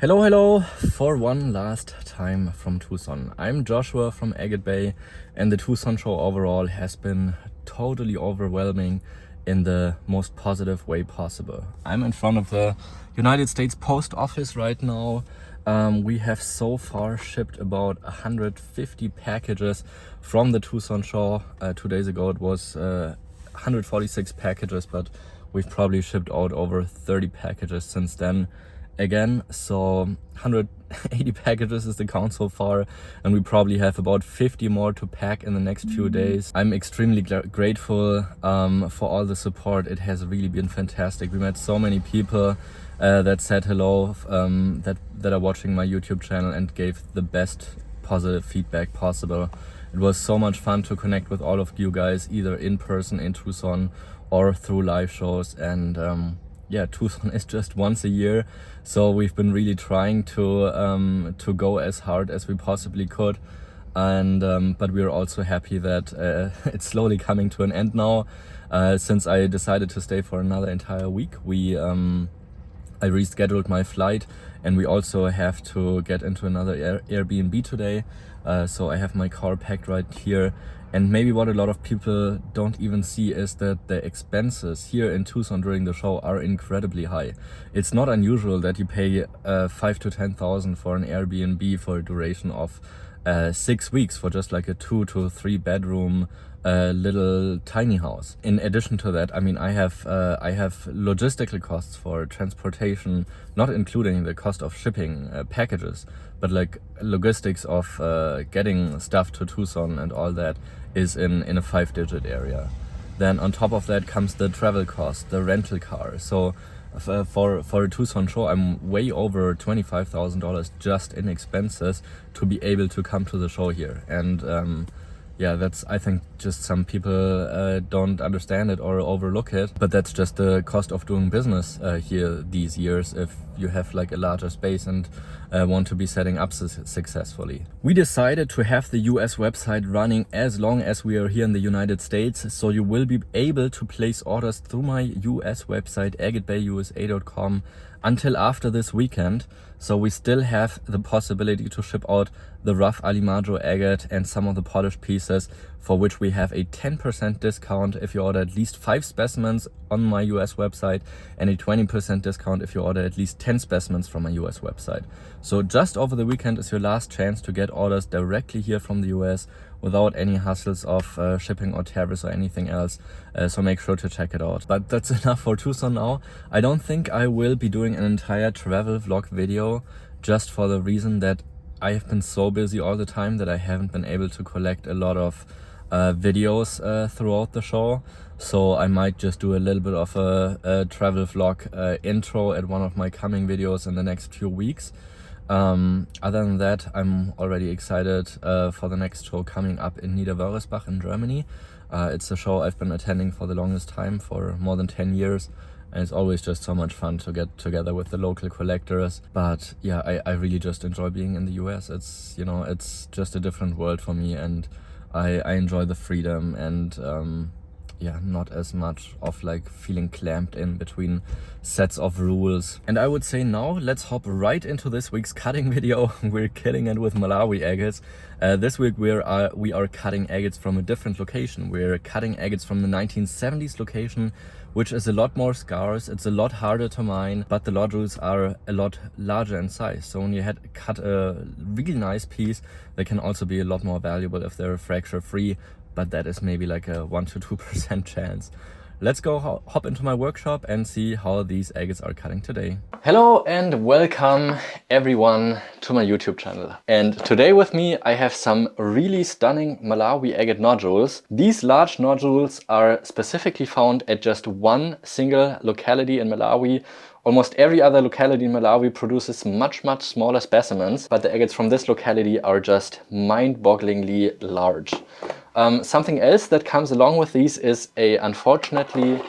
Hello for one last time from Tucson. I'm Joshua from Agatebay, and the Tucson show overall has been totally overwhelming in the most positive way possible. I'm in front of the United States Post Office right now. We have so far shipped about 150 packages from the Tucson show. 2 days ago it was 146 packages, but we've probably shipped out over 30 packages since then. Again, so 180 packages is the count so far, and we probably have about 50 more to pack in the next few days. I'm extremely grateful for all the support. It has really been fantastic. We met so many people that said hello, that are watching my YouTube channel and gave the best positive feedback possible. It was so much fun to connect with all of you guys, either in person in Tucson or through live shows. And yeah, Tucson is just once a year, so we've been really trying to go as hard as we possibly could, and but we're also happy that it's slowly coming to an end now. Since I decided to stay for another entire week, I rescheduled my flight, and we also have to get into another Airbnb today. So I have my car packed right here. And maybe what a lot of people don't even see is that the expenses here in Tucson during the show are incredibly high. It's not unusual that you pay 5,000 to 10,000 for an Airbnb for a duration of 6 weeks for just like a 2 to 3 bedroom little tiny house. In addition to that, I mean, I have logistical costs for transportation, not including the cost of shipping packages, but like logistics of getting stuff to Tucson and all that is in a 5-digit area. Then on top of that comes the travel cost, the rental car. So for a Tucson show, I'm way over $25,000 just in expenses to be able to come to the show here. And yeah, that's, I think, just some people don't understand it or overlook it, but that's just the cost of doing business here these years if you have like a larger space and want to be setting up successfully. We decided to have the US website running as long as we are here in the United States, so you will be able to place orders through my US website, agatebayusa.com, until after this weekend. So we still have the possibility to ship out the rough Alimaggio agate and some of the polished pieces, for which we have a 10% discount if you order at least 5 specimens on my US website, and a 20% discount if you order at least 10 specimens from my US website. So just over the weekend is your last chance to get orders directly here from the US without any hassles of shipping or tariffs or anything else. So make sure to check it out. But that's enough for Tucson now. I don't think I will be doing an entire travel vlog video, just for the reason that I have been so busy all the time that I haven't been able to collect a lot of videos throughout the show. So I might just do a little bit of a travel vlog intro at one of my coming videos in the next few weeks. Other than that, I'm already excited for the next show coming up in Niederwörisbach in Germany. It's a show I've been attending for the longest time, for more than 10 years. And it's always just so much fun to get together with the local collectors. But yeah, I really just enjoy being in the US. It's, you know, it's just a different world for me, and I enjoy the freedom and yeah, not as much of like feeling clamped in between sets of rules. And I would say now let's hop right into this week's cutting video. We're killing it with Malawi agates. This week we are cutting agates from a different location. We're cutting agates from the 1970s location, which is a lot more scarce. It's a lot harder to mine, but the nodules are a lot larger in size. So when you cut a really nice piece, they can also be a lot more valuable if they're fracture free, but that is maybe like a 1 to 2% chance. Let's go hop into my workshop and see how these agates are cutting today. Hello and welcome everyone to my YouTube channel. And today with me I have some really stunning Malawi agate nodules. These large nodules are specifically found at just one single locality in Malawi. Almost every other locality in Malawi produces much smaller specimens, but the agates from this locality are just mind-bogglingly large. Something else that comes along with these is a unfortunately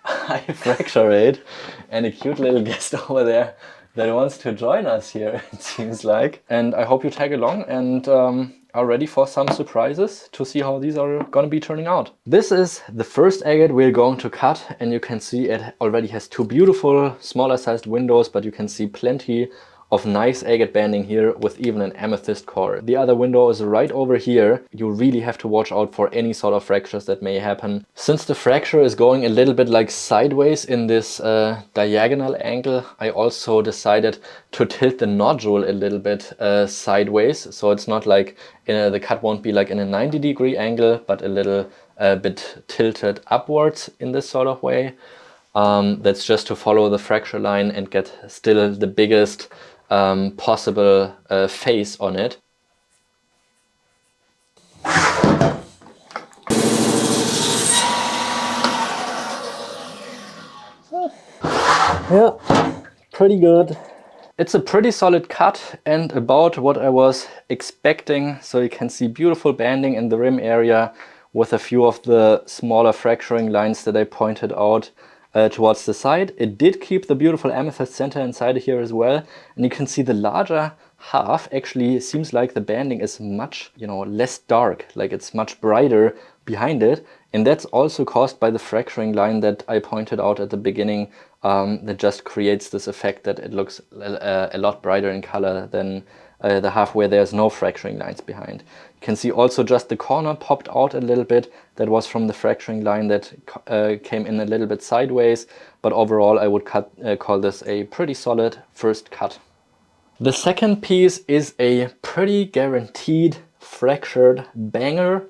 high fracture rate, and a cute little guest over there that wants to join us here, it seems like. And I hope you tag along and are ready for some surprises to see how these are going to be turning out. This is the first agate we're going to cut, and you can see it already has 2 beautiful smaller sized windows, but you can see plenty of nice agate banding here with even an amethyst core. The other window is right over here. You really have to watch out for any sort of fractures that may happen. Since the fracture is going a little bit like sideways in this diagonal angle, I also decided to tilt the nodule a little bit sideways. So it's not like the cut won't be like in a 90-degree angle, but a little bit tilted upwards in this sort of way. That's just to follow the fracture line and get still the biggest possible face on it. Yeah, pretty good. It's a pretty solid cut and about what I was expecting. So you can see beautiful banding in the rim area with a few of the smaller fracturing lines that I pointed out towards the side. It did keep the beautiful amethyst center inside here as well. And you can see the larger half actually seems like the banding is much, less dark, like it's much brighter behind it. And that's also caused by the fracturing line that I pointed out at the beginning, that just creates this effect that it looks a lot brighter in color than the half where there's no fracturing lines behind. You can see also just the corner popped out a little bit. That was from the fracturing line that came in a little bit sideways. But overall, I would call this a pretty solid first cut. The second piece is a pretty guaranteed fractured banger.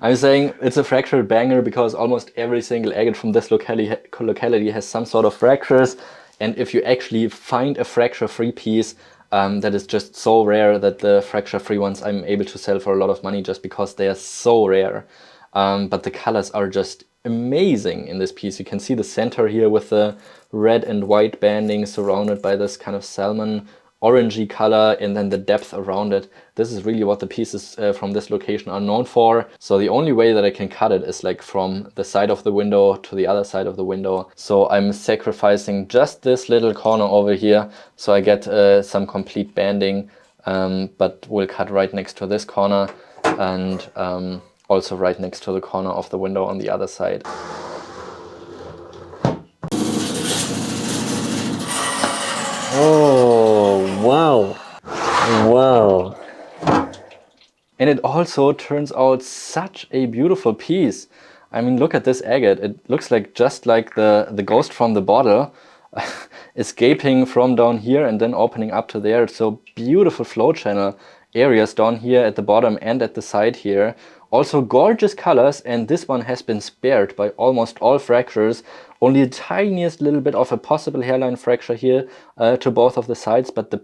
I'm saying it's a fractured banger because almost every single agate from this locality has some sort of fractures. And if you actually find a fracture-free piece, that is just so rare that the fracture-free ones I'm able to sell for a lot of money just because they are so rare. But the colors are just amazing in this piece. You can see the center here with the red and white banding surrounded by this kind of salmon orangey color, and then the depth around it. This is really what the pieces from this location are known for. So the only way that I can cut it is like from the side of the window to the other side of the window. So I'm sacrificing just this little corner over here so I get some complete banding, but we'll cut right next to this corner and also right next to the corner of the window on the other side. Oh, wow. Wow. And it also turns out such a beautiful piece. I mean, look at this agate. It looks like just like the ghost from the bottle, escaping from down here and then opening up to there. So beautiful flow channel areas down here at the bottom and at the side here. Also gorgeous colors, and this one has been spared by almost all fractures. Only the tiniest little bit of a possible hairline fracture here to both of the sides, but the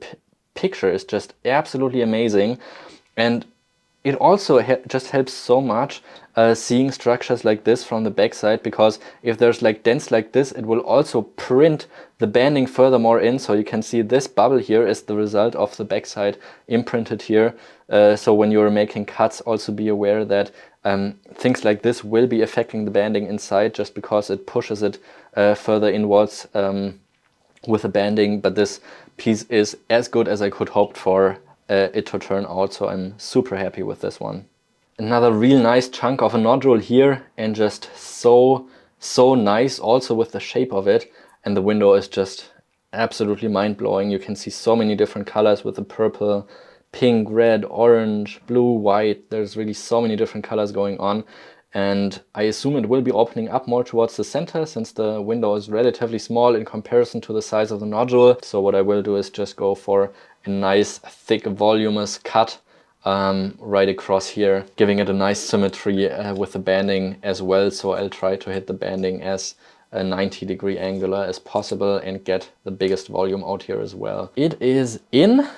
picture is just absolutely amazing. And it also just helps so much seeing structures like this from the backside, because if there's like dents like this, it will also print the banding furthermore in. So you can see this bubble here is the result of the backside imprinted here. So when you're making cuts, also be aware that things like this will be affecting the banding inside just because it pushes it further inwards with the banding. But this piece is as good as I could hoped for it to turn out, so I'm super happy with this one. Another real nice chunk of a nodule here, and just so nice also with the shape of it. And the window is just absolutely mind-blowing. You can see so many different colors with the purple, pink, red, orange, blue, white. There's really so many different colors going on. And I assume it will be opening up more towards the center since the window is relatively small in comparison to the size of the nodule. So what I will do is just go for a nice, thick, voluminous cut right across here, giving it a nice symmetry with the banding as well. So I'll try to hit the banding as a 90-degree angular as possible and get the biggest volume out here as well. It is in,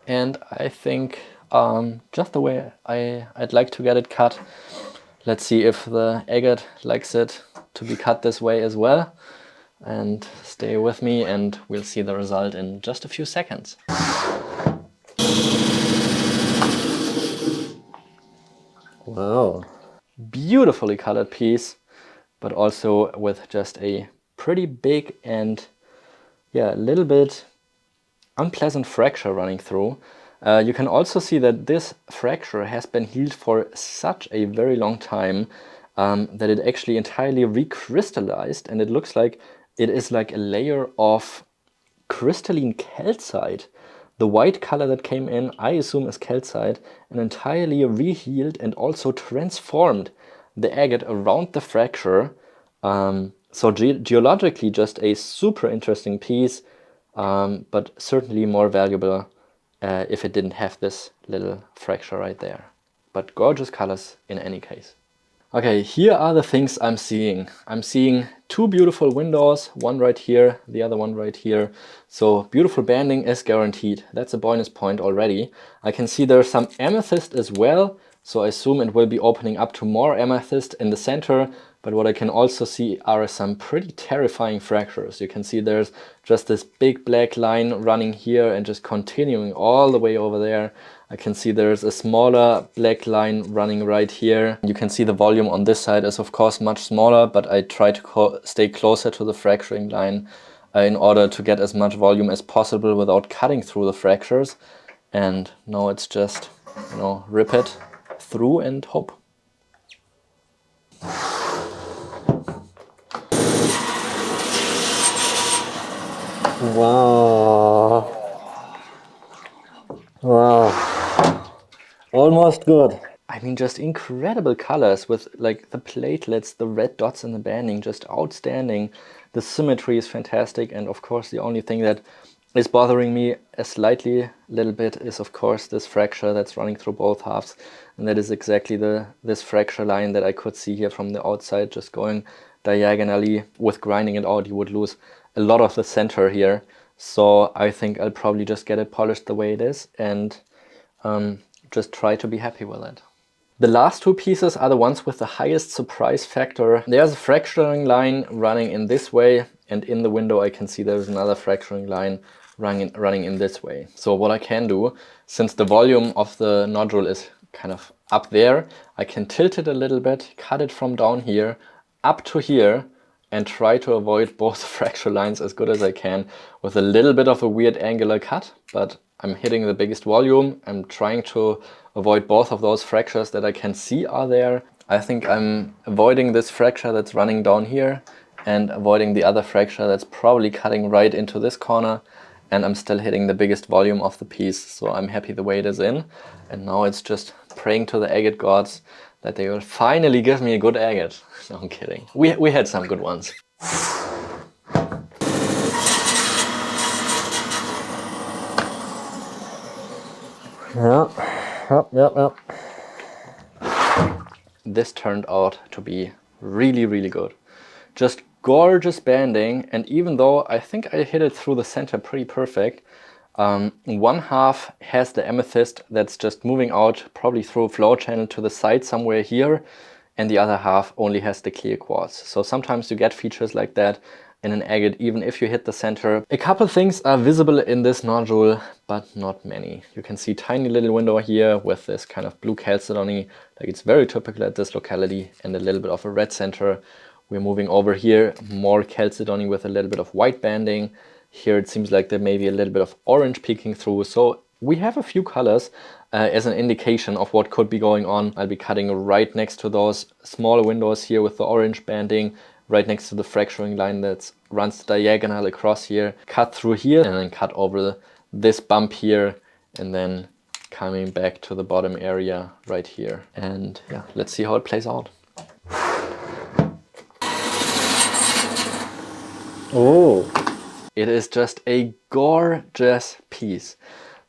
and I think just the way I'd like to get it cut. Let's see if the agate likes it to be cut this way as well. And stay with me and we'll see the result in just a few seconds. Wow. Beautifully colored piece, but also with just a pretty big and a little bit unpleasant fracture running through. You can also see that this fracture has been healed for such a very long time that it actually entirely recrystallized, and it looks like it is like a layer of crystalline calcite. The white color that came in, I assume, is calcite, and entirely rehealed and also transformed the agate around the fracture. So geologically, just a super interesting piece, but certainly more valuable if it didn't have this little fracture right there. But gorgeous colors in any case. Okay, here are the things I'm seeing. I'm seeing two beautiful windows, one right here, the other one right here. So beautiful banding is guaranteed. That's a bonus point already. I can see there's some amethyst as well. So I assume it will be opening up to more amethyst in the center. But what I can also see are some pretty terrifying fractures. You can see there's just this big black line running here and just continuing all the way over there. I can see there's a smaller black line running right here. You can see the volume on this side is of course much smaller, but I try to stay closer to the fracturing line in order to get as much volume as possible without cutting through the fractures. And now it's just, rip it through and hope. Wow. Wow. Almost good. I mean, just incredible colors with like the platelets, the red dots in the banding, just outstanding. The symmetry is fantastic. And of course, the only thing that is bothering me a little bit is of course this fracture that's running through both halves. And that is exactly this fracture line that I could see here from the outside, just going diagonally. With grinding it out, you would lose a lot of the center here. So I think I'll probably just get it polished the way it is and just try to be happy with it. The last two pieces are the ones with the highest surprise factor. There's a fracturing line running in this way, and in the window I can see there's another fracturing line running in this way. So what I can do, since the volume of the nodule is kind of up there, I can tilt it a little bit, cut it from down here up to here, and try to avoid both fracture lines as good as I can with a little bit of a weird angular cut, but I'm hitting the biggest volume. I'm trying to avoid both of those fractures that I can see are there. I think I'm avoiding this fracture that's running down here and avoiding the other fracture that's probably cutting right into this corner, and I'm still hitting the biggest volume of the piece, so I'm happy the way it is in. And now it's just praying to the agate gods that they will finally give me a good agate. No, I'm kidding. We had some good ones. Yep. This turned out to be really, really good. Just gorgeous banding, and even though I think I hit it through the center pretty perfect, one half has the amethyst that's just moving out probably through a flow channel to the side somewhere here, and the other half only has the clear quartz. So sometimes you get features like that in an agate, even if you hit the center. A couple things are visible in this nodule, but not many. You can see tiny little window here with this kind of blue chalcedony, like it's very typical at this locality, and a little bit of a red center. We're moving over here, more chalcedony with a little bit of white banding. Here it seems like there may be a little bit of orange peeking through. So we have a few colors as an indication of what could be going on. I'll be cutting right next to those smaller windows here with the orange banding, right next to the fracturing line that runs diagonal across here, cut through here, and then cut over this bump here, and then coming back to the bottom area right here. And yeah, let's see how it plays out. Oh, it is just a gorgeous piece.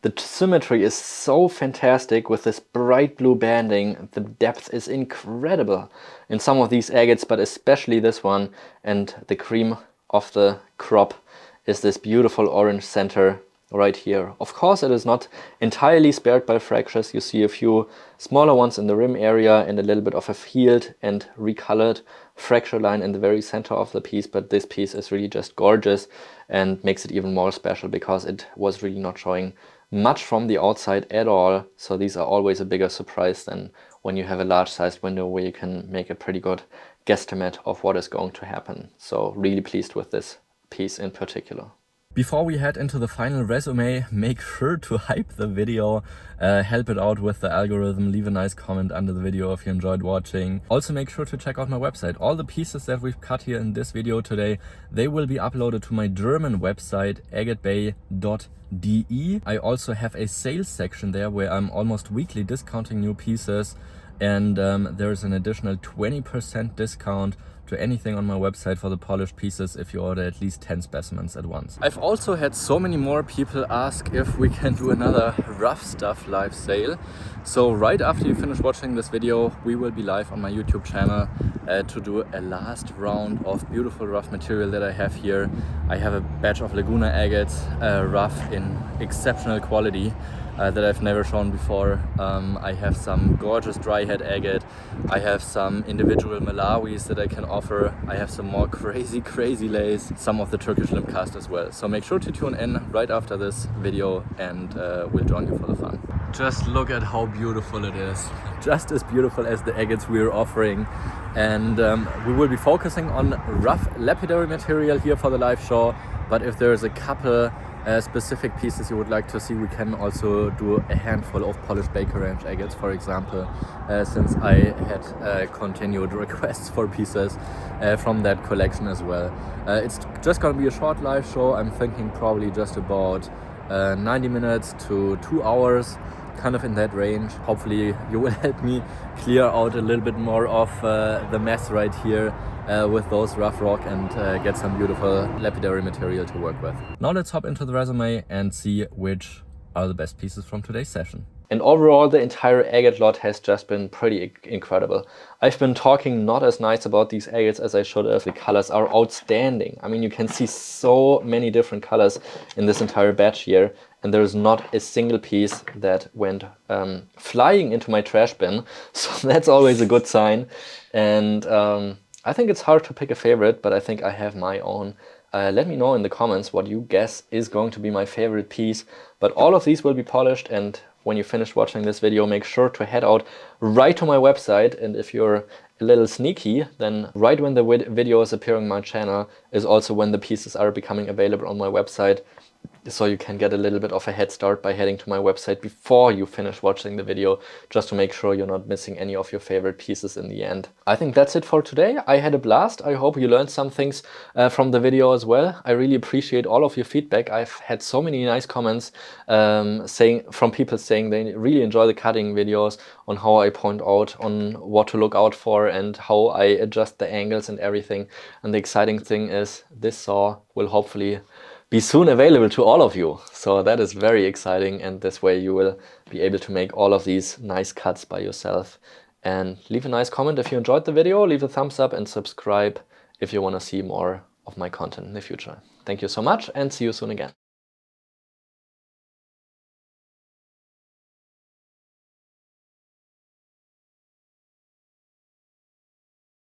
The symmetry is so fantastic with this bright blue banding. The depth is incredible in some of these agates, but especially this one. And the cream of the crop is this beautiful orange center right here. Of course, it is not entirely spared by fractures. You see a few smaller ones in the rim area and a little bit of a healed and recolored fracture line in the very center of the piece, but this piece is really just gorgeous and makes it even more special because it was really not showing much from the outside at all. So these are always a bigger surprise than when you have a large sized window where you can make a pretty good guesstimate of what is going to happen. So really pleased with this piece in particular. Before we head into the final resume, make sure to hype the video, help it out with the algorithm, leave a nice comment under the video if you enjoyed watching. Also make sure to check out my website. All the pieces that we've cut here in this video today, they will be uploaded to my German website, agatebay.de. I also have a sales section there where I'm almost weekly discounting new pieces, and there's an additional 20% discount to anything on my website for the polished pieces if you order at least 10 specimens at once. I've also had so many more people ask if we can do another rough stuff live sale. So right after you finish watching this video, we will be live on my YouTube channel to do a last round of beautiful rough material that I have here. I have a batch of Laguna agates, rough in exceptional quality. That I've never shown before. I have some gorgeous dry head agate. I have some individual Malawis that I can offer. I have some more crazy lace, some of the Turkish limb cast as well. So make sure to tune in right after this video, and we'll join you for the fun. Just look at how beautiful it is. Just as beautiful as the agates we're offering. And we will be focusing on rough lapidary material here for the live show. But if there's a couple specific pieces you would like to see, we can also do a handful of polished Baker Ranch agates, for example, since I had continued requests for pieces from that collection as well. It's just gonna be a short live show. I'm thinking probably just about 90 minutes to 2 hours, kind of in that range. Hopefully you will help me clear out a little bit more of the mess right here with those rough rock, and get some beautiful lapidary material to work with. Now let's hop into the resume and see which are the best pieces from today's session. And overall, the entire agate lot has just been pretty incredible. I've been talking not as nice about these agates as I should have. The colors are outstanding. I mean, you can see so many different colors in this entire batch here, and there's not a single piece that went flying into my trash bin. So that's always a good sign. And I think it's hard to pick a favorite, but I think I have my own. Let me know in the comments what you guess is going to be my favorite piece. But all of these will be polished, and when you finish watching this video, make sure to head out right to my website. And if you're a little sneaky, then right when the video is appearing on my channel is also when the pieces are becoming available on my website. So you can get a little bit of a head start by heading to my website before you finish watching the video, just to make sure you're not missing any of your favorite pieces in the end. I think that's it for today. I had a blast. I hope you learned some things from the video as well. I really appreciate all of your feedback. I've had so many nice comments from people saying they really enjoy the cutting videos, on how I point out on what to look out for and how I adjust the angles and everything. And the exciting thing is this saw will hopefully be soon available to all of you. So that is very exciting, and this way you will be able to make all of these nice cuts by yourself. And leave a nice comment if you enjoyed the video, leave a thumbs up and subscribe if you want to see more of my content in the future. Thank you so much, and see you soon again.